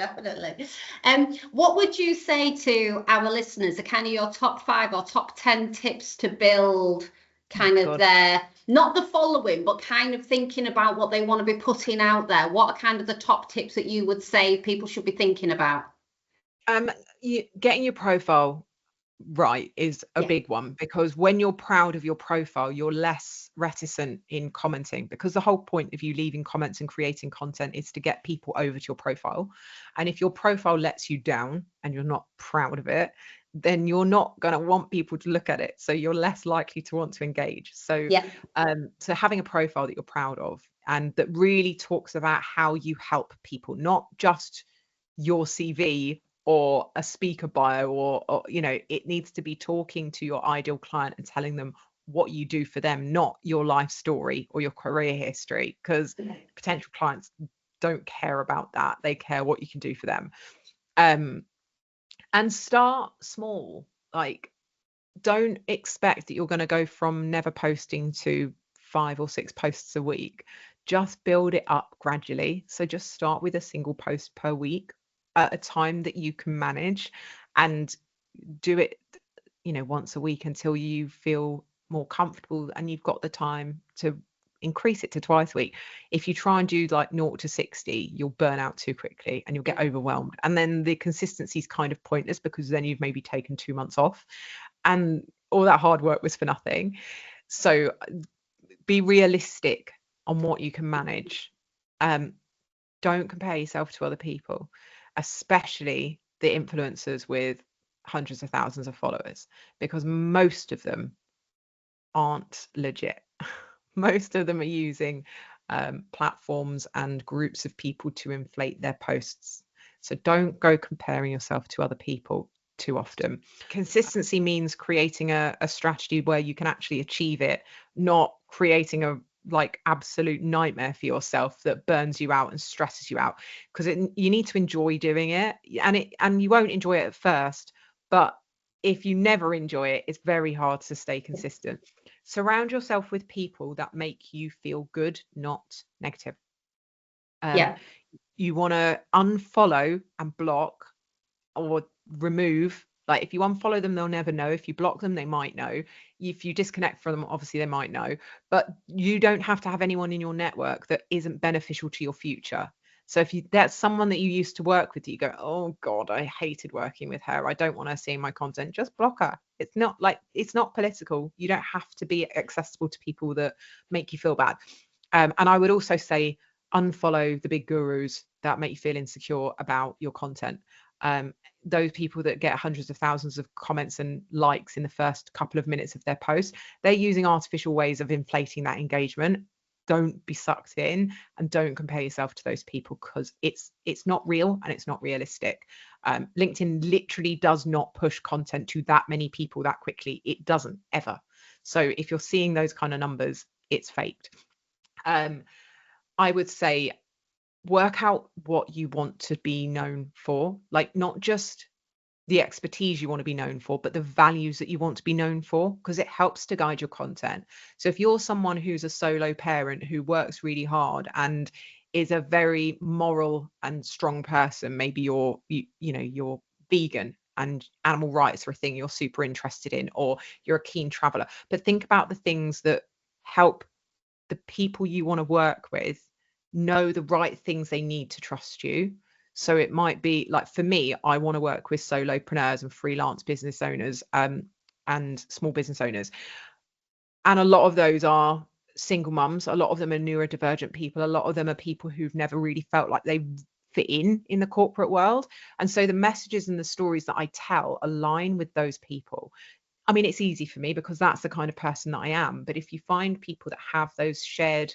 What would you say to our listeners are kind of your top 5 or top 10 tips to build their, not the following, but kind of thinking about what they want to be putting out there? What are kind of the top tips that you would say people should be thinking about? Getting your profile right is a big one, because when you're proud of your profile, you're less reticent in commenting, because the whole point of you leaving comments and creating content is to get people over to your profile. And if your profile lets you down and you're not proud of it, then you're not going to want people to look at it, so you're less likely to want to engage. So so having a profile that you're proud of, and that really talks about how you help people, not just your CV or a speaker bio, or it needs to be talking to your ideal client and telling them what you do for them, not your life story or your career history, because potential clients don't care about that. They care what you can do for them. And start small. Like, don't expect that you're going to go from never posting to 5 or 6 posts a week. Just build it up gradually. So just start with a single post per week at a time that you can manage, and do it once a week until you feel more comfortable and you've got the time to increase it to twice a week. If you try and do like 0 to 60, you'll burn out too quickly and you'll get overwhelmed, and then the consistency is kind of pointless, because then you've maybe taken 2 months off and all that hard work was for nothing. So be realistic on what you can manage. Don't compare yourself to other people, especially the influencers with hundreds of thousands of followers, because most of them aren't legit. Most of them are using platforms and groups of people to inflate their posts. So don't go comparing yourself to other people too often. Consistency means creating a strategy where you can actually achieve it, not creating a absolute nightmare for yourself that burns you out and stresses you out, because you need to enjoy doing it, and you won't enjoy it at first, but if you never enjoy it, it's very hard to stay consistent. Surround yourself with people that make you feel good, not negative. You want to unfollow and block or remove. Like, if you unfollow them, they'll never know. If you block them, they might know. If you disconnect from them, obviously they might know. But you don't have to have anyone in your network that isn't beneficial to your future. So if that's someone that you used to work with, you go, oh God, I hated working with her, I don't want her seeing my content, just block her. It's not political. You don't have to be accessible to people that make you feel bad. And I would also say unfollow the big gurus that make you feel insecure about your content. those people that get hundreds of thousands of comments and likes in the first couple of minutes of their post, they're using artificial ways of inflating that engagement. Don't be sucked in, and don't compare yourself to those people, because it's not real and it's not realistic. LinkedIn literally does not push content to that many people that quickly. It doesn't ever. So if you're seeing those kind of numbers, it's faked. I would say work out what you want to be known for, like not just the expertise you want to be known for, but the values that you want to be known for, because it helps to guide your content. So if you're someone who's a solo parent who works really hard and is a very moral and strong person, maybe you're vegan and animal rights are a thing you're super interested in, or you're a keen traveler, but think about the things that help the people you want to work with know the right things they need to trust you. So it might be like, for me, I want to work with solopreneurs and freelance business owners and small business owners. And a lot of those are single mums. A lot of them are neurodivergent people. A lot of them are people who've never really felt like they fit in the corporate world. And so the messages and the stories that I tell align with those people. I mean, it's easy for me because that's the kind of person that I am. But if you find people that have those shared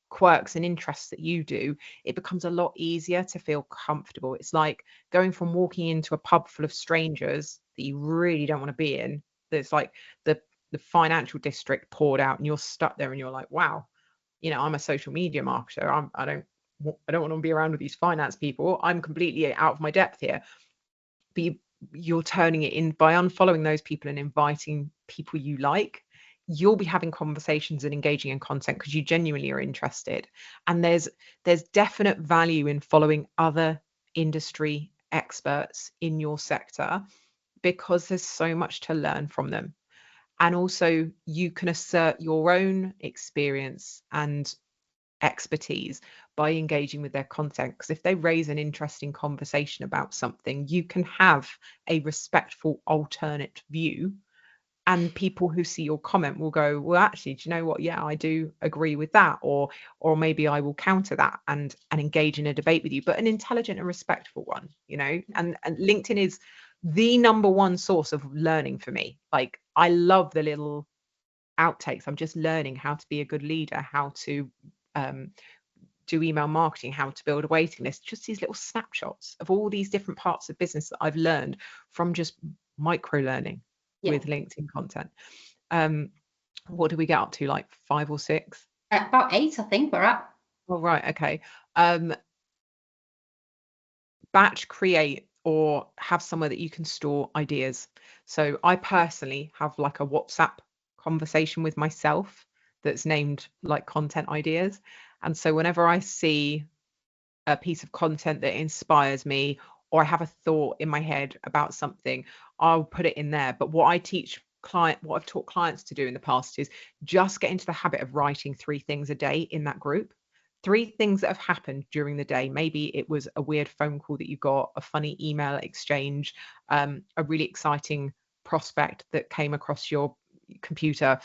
quirks and interests that you do, it becomes a lot easier to feel comfortable. It's like going from walking into a pub full of strangers that you really don't want to be in. There's like the financial district poured out and you're stuck there and you're like, wow, I'm a social media marketer. I don't want to be around with these finance people. I'm completely out of my depth here. But you're turning it in by unfollowing those people and inviting people you like. You'll be having conversations and engaging in content because you genuinely are interested. And there's definite value in following other industry experts in your sector, because there's so much to learn from them. And also you can assert your own experience and expertise by engaging with their content, because if they raise an interesting conversation about something, you can have a respectful alternate view. And people who see your comment will go, well, actually, do you know what? Yeah, I do agree with that. Or maybe I will counter that and engage in a debate with you, but an intelligent and respectful one, and LinkedIn is the number one source of learning for me. Like, I love the little outtakes. I'm just learning how to be a good leader, how to do email marketing, how to build a waiting list, just these little snapshots of all these different parts of business that I've learned from just micro learning with LinkedIn content. What do we get up to, like 5 or 6? About 8, I think we're at. Oh, right. Okay. Batch, create, or have somewhere that you can store ideas. So I personally have like a WhatsApp conversation with myself that's named like content ideas. And so whenever I see a piece of content that inspires me, or I have a thought in my head about something, I'll put it in there. But what I've taught clients to do in the past is just get into the habit of writing 3 things a day in that group. 3 things that have happened during the day. Maybe it was a weird phone call that you got, a funny email exchange, a really exciting prospect that came across your computer.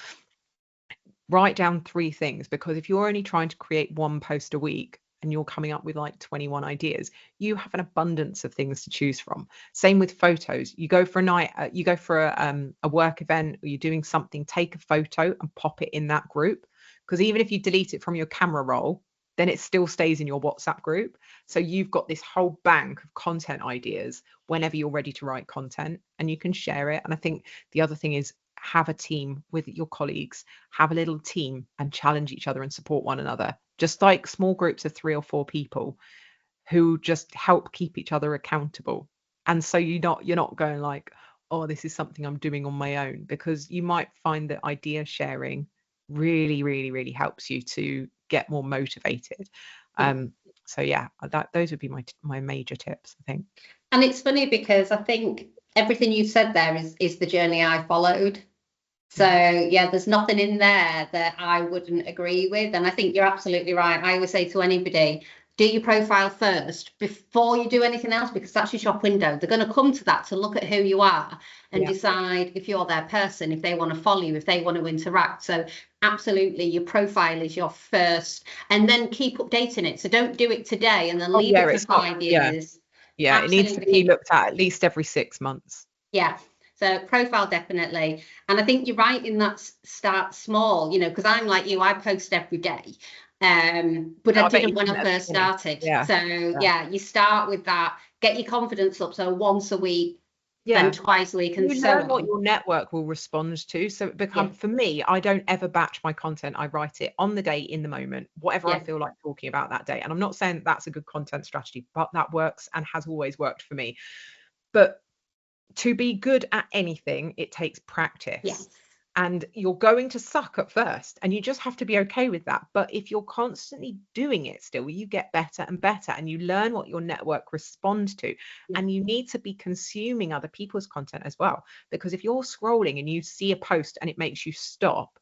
Write down 3 things, because if you're only trying to create 1 post a week and you're coming up with like 21 ideas, you have an abundance of things to choose from. Same with photos. You go for a night, you go for a work event, or you're doing something, take a photo and pop it in that group. Because even if you delete it from your camera roll, then it still stays in your WhatsApp group. So you've got this whole bank of content ideas whenever you're ready to write content, and you can share it. And I think the other thing is, have a team with your colleagues, have a little team and challenge each other and support one another. Just like small groups of 3 or 4 people who just help keep each other accountable. And so you're not going like, oh, this is something I'm doing on my own, because you might find that idea sharing really, really, really helps you to get more motivated. So yeah, those would be my major tips, I think. And it's funny because I think everything you said there is the journey I followed. So yeah, there's nothing in there that I wouldn't agree with. And I think you're absolutely right. I always say to anybody, do your profile first before you do anything else, because that's your shop window. They're going to come to that to look at who you are and decide if you're their person, if they want to follow you, if they want to interact. So absolutely, your profile is your first, and then keep updating it. So don't do it today and then leave it for 5 years. Yeah, it needs to be looked at least every 6 months. Yeah. So profile definitely. And I think you're right in that start small, you know, because I'm like you, I post every day. But I didn't when I first started. Yeah. So yeah, you start with that, get your confidence up. So once a week, then twice a week, and you so learn what your network will respond to. So it for me, I don't ever batch my content. I write it on the day, in the moment, whatever I feel like talking about that day. And I'm not saying that's a good content strategy, but that works and has always worked for me. But to be good at anything, it takes practice. Yes. And you're going to suck at first, and you just have to be okay with that. But if you're constantly doing it still, you get better and better, and you learn what your network responds to. And you need to be consuming other people's content as well. Because if you're scrolling and you see a post and it makes you stop,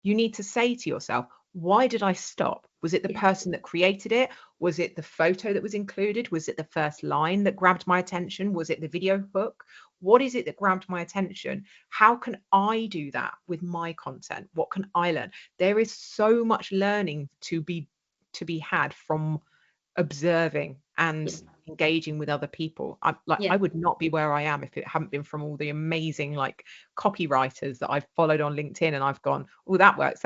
you need to say to yourself, why did I stop? Was it the person that created it? Was it the photo that was included? Was it the first line that grabbed my attention? Was it the video hook? What is it that grabbed my attention? How can I do that with my content? What can I learn? There is so much learning to be had from observing and engaging with other people. I would not be where I am if it hadn't been from all the amazing like copywriters that I've followed on LinkedIn, and I've gone, oh, that works.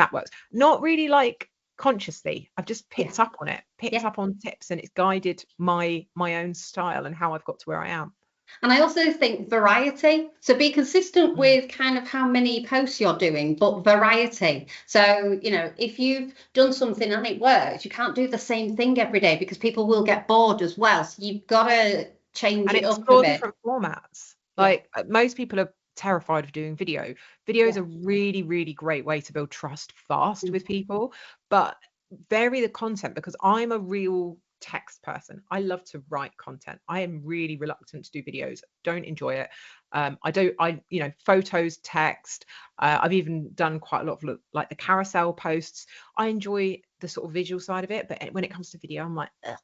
Not really like consciously. I've just picked up on it, up on tips, and it's guided my own style and how I've got to where I am. And I also think variety. So be consistent with kind of how many posts you're doing, but variety. So, you know, if you've done something and it works, you can't do the same thing every day because people will get bored as well. So you've got to change it up a bit. Different formats. Like most people are terrified of doing video. Video is a really, really great way to build trust fast with people, but vary the content, because I'm a real text person. I love to write content. I am really reluctant to do videos. Don't enjoy it. Photos, text. I've even done quite a lot of like the carousel posts. I enjoy the sort of visual side of it, but when it comes to video, I'm like, ugh.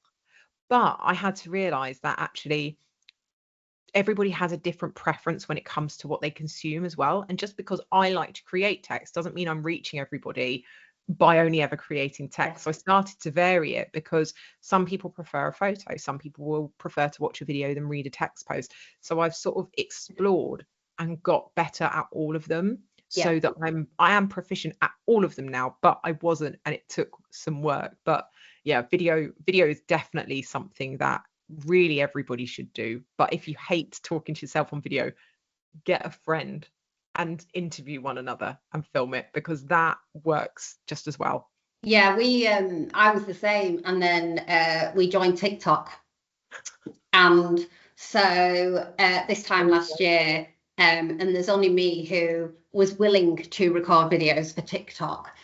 But I had to realize that actually everybody has a different preference when it comes to what they consume as well. And just because I like to create text doesn't mean I'm reaching everybody by only ever creating text. So I started to vary it, because some people prefer a photo, some people will prefer to watch a video than read a text post. So I've sort of explored and got better at all of them, so that I am proficient at all of them now, but I wasn't, and it took some work. But yeah, video is definitely something that really everybody should do. But if you hate talking to yourself on video, get a friend and interview one another and film it, because that works just as well. Yeah, I was the same, and then we joined TikTok, and so this time last year, and there's only me who was willing to record videos for TikTok,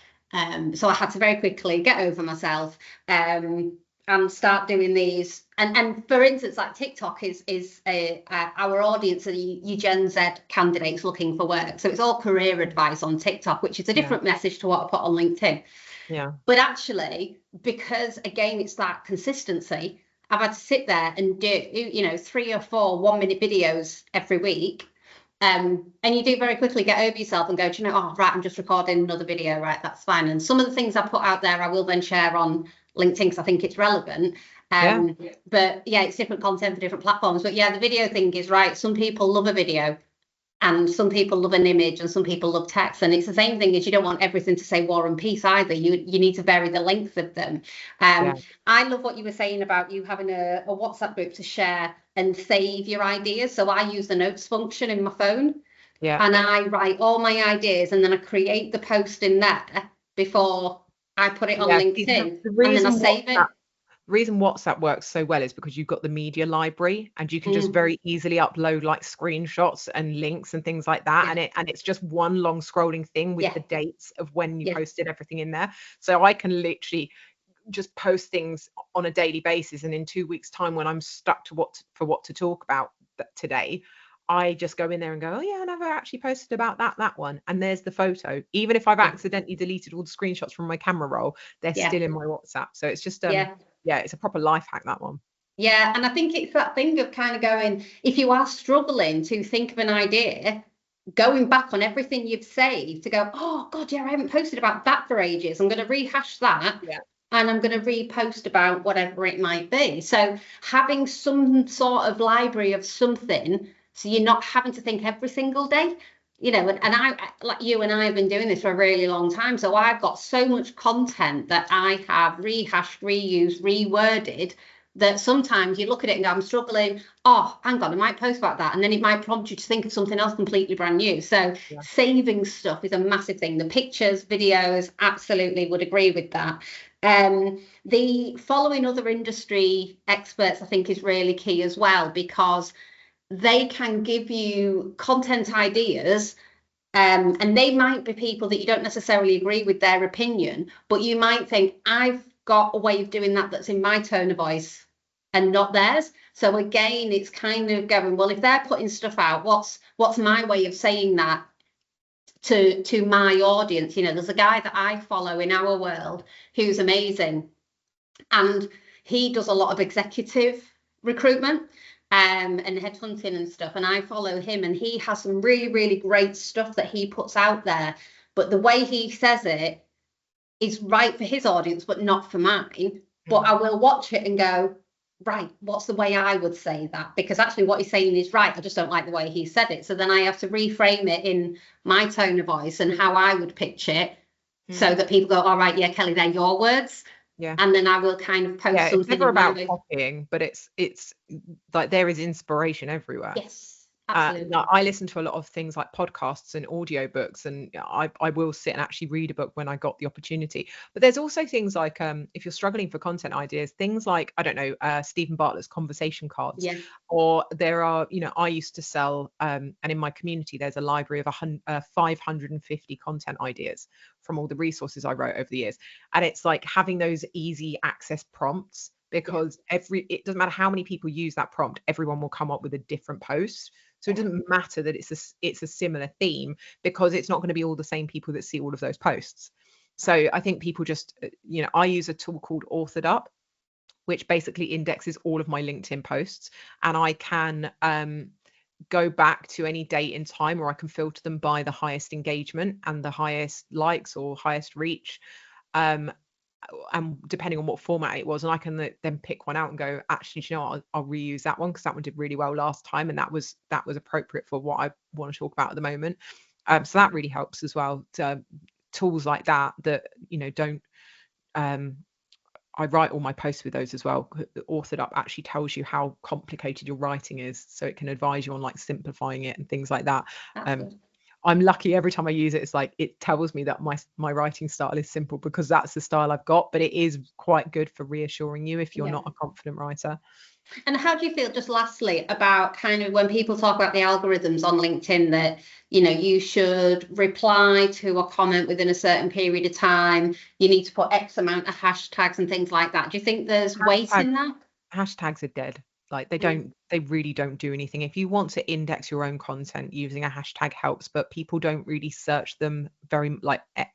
so I had to very quickly get over myself and start doing these. And for instance, like TikTok is our audience are you Gen Z candidates looking for work. So it's all career advice on TikTok, which is a different message to what I put on LinkedIn. Yeah. But actually, because again, it's that consistency, I've had to sit there and do, 3 or 4 1-minute videos every week. And you do very quickly get over yourself and go, do you know, oh, right, I'm just recording another video, right, that's fine. And some of the things I put out there, I will then share on LinkedIn because I think it's relevant. But yeah, it's different content for different platforms. But yeah, the video thing is right. Some people love a video, and some people love an image, and some people love text. And it's the same thing as you don't want everything to say war and peace either. You need to vary the length of them. I love what you were saying about you having a WhatsApp group to share and save your ideas. So I use the notes function in my phone. And I write all my ideas, and then I create the post in there before I put it on LinkedIn, and then I save it. The reason WhatsApp works so well is because you've got the media library, and you can just very easily upload like screenshots and links and things like that. And it's just one long scrolling thing with the dates of when you posted everything in there. So I can literally just post things on a daily basis, and in 2 weeks time, when I'm stuck to what to talk about today, I just go in there and go, oh yeah, I never actually posted about that one, and there's the photo. Even if I've accidentally deleted all the screenshots from my camera roll, they're still in my WhatsApp. So it's just it's a proper life hack, that one. Yeah, and I think it's that thing of kind of going, if you are struggling to think of an idea, going back on everything you've saved to go, oh God, yeah, I haven't posted about that for ages. I'm going to rehash that. and I'm going to repost about whatever it might be. So having some sort of library of something, so you're not having to think every single day. And I, like you and I, have been doing this for a really long time. So I've got so much content that I have rehashed, reused, reworded, that sometimes you look at it and go, I'm struggling. Oh, hang on, I might post about that. And then it might prompt you to think of something else completely brand new. So saving stuff is a massive thing. The pictures, videos, absolutely would agree with that. The following other industry experts, I think, is really key as well, because they can give you content ideas, and they might be people that you don't necessarily agree with their opinion, but you might think, I've got a way of doing that that's in my tone of voice and not theirs. So again, it's kind of going, well, if they're putting stuff out, what's my way of saying that to my audience? There's a guy that I follow in our world who's amazing, and he does a lot of executive recruitment and headhunting and stuff, and I follow him, and he has some really, really great stuff that he puts out there, but the way he says it is right for his audience but not for mine. But I will watch it and go, right, what's the way I would say that? Because actually what he's saying is right, I just don't like the way he said it. So then I have to reframe it in my tone of voice and how I would pitch it, so that people go, all right, yeah, Kelly, they're your words. Yeah. And then I will kind of post something. It's never about copying, but it's like there is inspiration everywhere. Yes. Absolutely. I listen to a lot of things like podcasts and audiobooks, and I will sit and actually read a book when I got the opportunity. But there's also things like, if you're struggling for content ideas, things like, I don't know, Stephen Bartlett's conversation cards. Yeah. Or there are, I used to sell, and in my community, there's a library of 550 content ideas from all the resources I wrote over the years. And it's like having those easy access prompts, because it doesn't matter how many people use that prompt, everyone will come up with a different post. So it doesn't matter that it's a similar theme, because it's not going to be all the same people that see all of those posts. So I think people just, I use a tool called Authored Up, which basically indexes all of my LinkedIn posts, and I can go back to any date in time, or I can filter them by the highest engagement and the highest likes or highest reach. And depending on what format it was, and I can then pick one out and go, actually, I'll reuse that one because that one did really well last time, and that was appropriate for what I want to talk about at the moment. So that really helps as well. Tools like that don't. I write all my posts with those as well. Authored Up actually tells you how complicated your writing is, so it can advise you on like simplifying it and things like that. I'm lucky every time I use it, it's like it tells me that my writing style is simple, because that's the style I've got, but it is quite good for reassuring you if you're not a confident writer. And how do you feel, just lastly, about kind of when people talk about the algorithms on LinkedIn, that you should reply to a comment within a certain period of time, you need to put X amount of hashtags and things like that? Do you think there's weight in that? Hashtags are dead. Like they really don't do anything. If you want to index your own content, using a hashtag helps, but people don't really search them very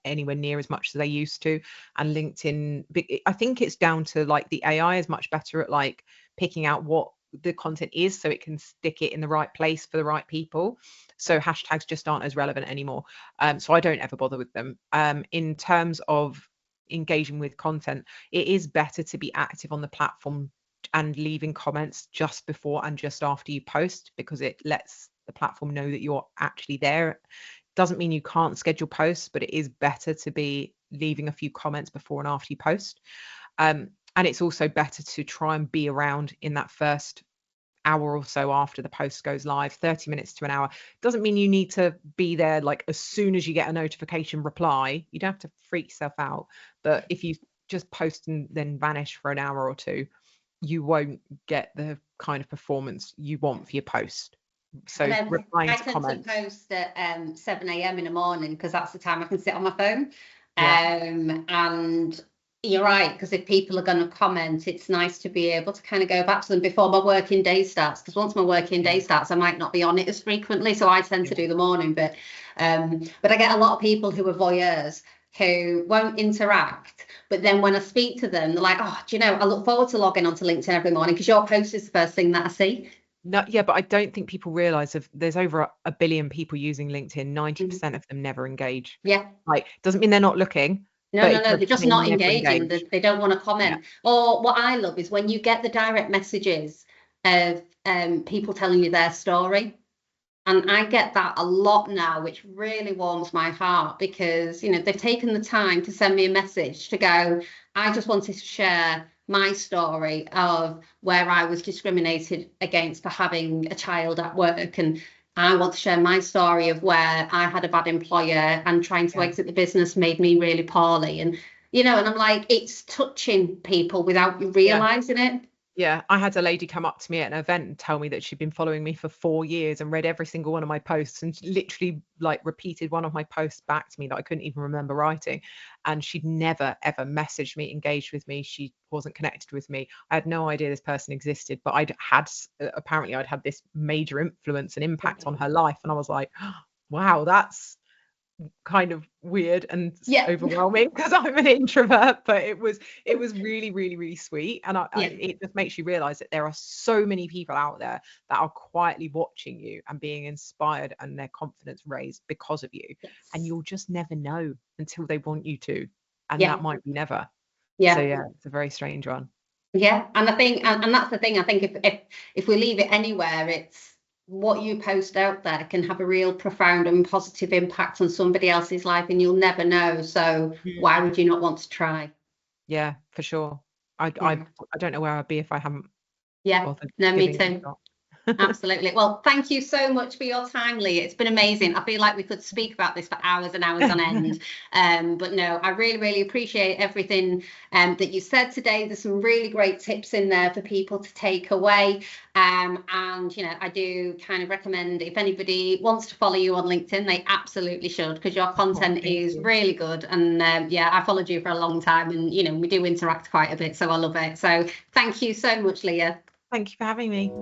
anywhere near as much as they used to. And LinkedIn, I think it's down to like the AI is much better at like picking out what the content is, so it can stick it in the right place for the right people. So hashtags just aren't as relevant anymore. So I don't ever bother with them. In terms of engaging with content, it is better to be active on the platform and leaving comments just before and just after you post, because it lets the platform know that you're actually there. Doesn't mean you can't schedule posts, but it is better to be leaving a few comments before and after you post. And it's also better to try and be around in that first hour or so after the post goes live. 30 minutes to an hour doesn't mean you need to be there like as soon as you get a notification reply. You don't have to freak yourself out, but if you just post and then vanish for an hour or two, you won't get the kind of performance you want for your post. So replying to comments. I tend to post at 7 a.m. in the morning, because that's the time I can sit on my phone. And you're right, because if people are going to comment, it's nice to be able to kind of go back to them before my working day starts, because once my working day starts, I might not be on it as frequently. So I tend to do the morning bit. But I get a lot of people who are voyeurs who won't interact, but then when I speak to them, they're like, oh, do you know, I look forward to logging onto LinkedIn every morning because your post is the first thing that I see. No, yeah, but I don't think people realize there's over a billion people using LinkedIn. 90% of them never engage. Yeah. Like, doesn't mean they're not looking, No, but no, it no, doesn't they're just mean not never engaging. engage. They don't want to Yeah. comment. Or what I love is when you get the direct messages of people telling you their story. And I get that a lot now, which really warms my heart because, you know, they've taken the time to send me a message to go, I just wanted to share my story of where I was discriminated against for having a child at work. And I want to share my story of where I had a bad employer and trying to exit the business made me really poorly. And, you know, and I'm like, it's touching people without you realizing it. Yeah, I had a lady come up to me at an event and tell me that she'd been following me for 4 years and read every single one of my posts, and literally like repeated one of my posts back to me that I couldn't even remember writing. And she'd never ever messaged me, engaged with me. She wasn't connected with me. I had no idea this person existed, but apparently I'd had this major influence and impact on her life. And I was like, wow, that's kind of weird and overwhelming because I'm an introvert, but it was really, really, really sweet. And it just makes you realize that there are so many people out there that are quietly watching you and being inspired and their confidence raised because of you. And you'll just never know until they want you to, and that might be never. So it's a very strange one. And I think and that's the thing, I think if we leave it anywhere, it's what you post out there can have a real profound and positive impact on somebody else's life, and you'll never know. So why would you not want to try? Yeah, for sure. I don't know where I'd be if I hadn't bothered me giving too. it a shot. Absolutely. Well, thank you so much for your time, Leah. It's been amazing. I feel like we could speak about this for hours and hours on end. But no, I really, really appreciate everything that you said today. There's some really great tips in there for people to take away. And, you know, I do kind of recommend if anybody wants to follow you on LinkedIn, they absolutely should, because your content is really good. And I followed you for a long time, and, you know, we do interact quite a bit. So I love it. So thank you so much, Leah. Thank you for having me.